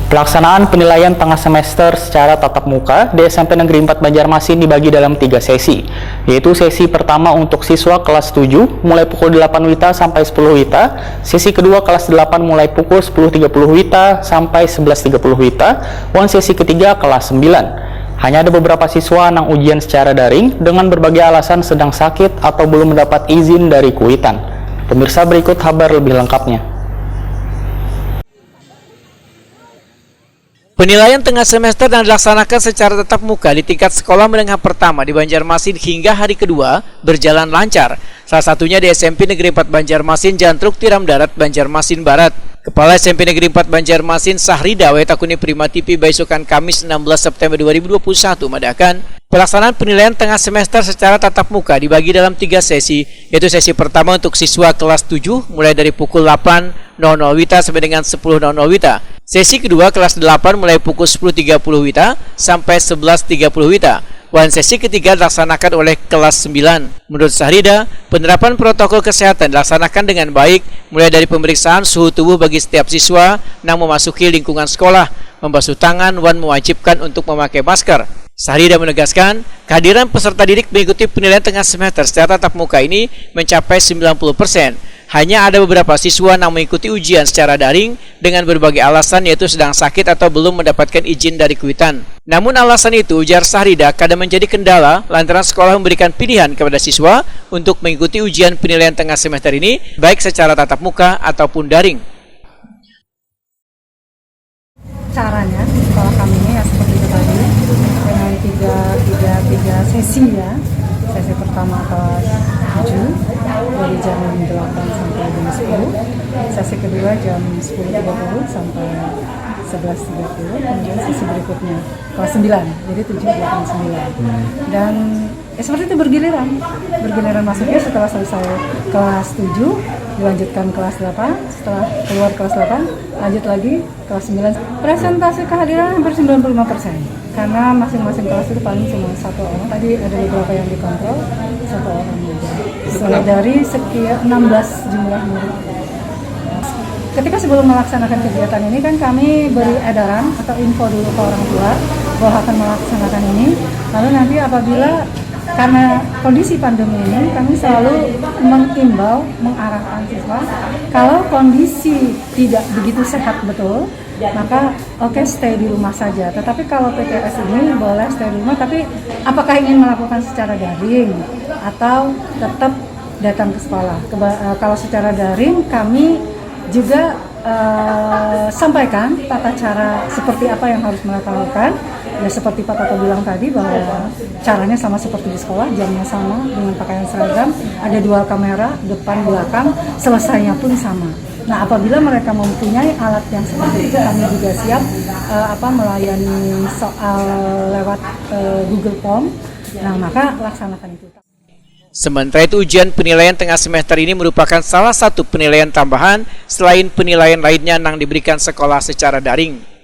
Pelaksanaan penilaian tengah semester secara tatap muka di SMP Negeri 4 Banjarmasin dibagi dalam 3 sesi, yaitu sesi pertama untuk siswa kelas 7 mulai pukul 8 WITA sampai 10 WITA, sesi kedua kelas 8 mulai pukul 10.30 WITA sampai 11.30 WITA, dan sesi ketiga kelas 9. Hanya ada beberapa siswa yang ujian secara daring dengan berbagai alasan sedang sakit atau belum mendapat izin dari Kuitan. Pemirsa, berikut kabar lebih lengkapnya. Penilaian tengah semester yang dilaksanakan secara tatap muka di tingkat sekolah menengah pertama di Banjarmasin hingga hari kedua berjalan lancar. Salah satunya di SMP Negeri 4 Banjarmasin, Jalan Truk Tiram Darat, Banjarmasin Barat. Kepala SMP Negeri 4 Banjarmasin, Sahrida Wetakuni Prima TV Baisukan Kamis 16 September 2021 mengadakan pelaksanaan penilaian tengah semester secara tatap muka dibagi dalam 3 sesi, yaitu sesi pertama untuk siswa kelas 7 mulai dari pukul 8.00 WITA sampai dengan 10.00 WITA. Sesi kedua kelas 8 mulai pukul 10.30 WITA sampai 11.30 WITA. Dan sesi ketiga dilaksanakan oleh kelas 9. Menurut Sahrida, penerapan protokol kesehatan dilaksanakan dengan baik, mulai dari pemeriksaan suhu tubuh bagi setiap siswa yang memasuki lingkungan sekolah, membasuh tangan, dan mewajibkan untuk memakai masker. Sahrida menegaskan, kehadiran peserta didik mengikuti penilaian tengah semester secara tatap muka ini mencapai 90%. Hanya ada beberapa siswa yang mengikuti ujian secara daring dengan berbagai alasan, yaitu sedang sakit atau belum mendapatkan izin dari Kuitan. Namun alasan itu, ujar Sahrida, kadang menjadi kendala lantaran sekolah memberikan pilihan kepada siswa untuk mengikuti ujian penilaian tengah semester ini baik secara tatap muka ataupun daring. Caranya di sekolah kami ini ya seperti itu tadi, dengan tiga sesi ya. Sesi pertama kelas 7 dari jam 8 sampai jam 10, sesi kedua jam 10.30 sampai 11.30, kemudian sesi berikutnya kelas 9, jadi 7, 8, 9. Dan seperti itu bergiliran masuknya. Setelah selesai kelas 7 dilanjutkan kelas 8, setelah keluar kelas 8 lanjut lagi kelas 9. Presentasi kehadiran hampir 95%. Karena masing-masing kelas itu paling cuma 1 orang. Tadi ada beberapa yang dikontrol, 1 orang aja. Dari sekian 16 jumlah murid. Ketika sebelum melaksanakan kegiatan ini kan kami beri edaran atau info dulu ke orang tua bahwa akan melaksanakan ini. Lalu nanti apabila karena kondisi pandemi ini, kami selalu mengimbau, mengarahkan siswa, kalau kondisi tidak begitu sehat betul, maka oke, stay di rumah saja. Tetapi kalau PTS ini boleh stay di rumah, tapi apakah ingin melakukan secara daring atau tetap datang ke sekolah? Kalau secara daring, kami juga sampaikan tata cara seperti apa yang harus mereka lakukan. Ya seperti Pak Toto bilang tadi bahwa caranya sama seperti di sekolah, jamnya sama dengan pakaian seragam, ada dual kamera depan belakang, selesainya pun sama. Nah, apabila mereka mempunyai alat yang seperti itu, kami juga siap melayani soal lewat Google Form. Nah, maka laksanakan itu. Sementara itu, ujian penilaian tengah semester ini merupakan salah satu penilaian tambahan selain penilaian lainnya yang diberikan sekolah secara daring.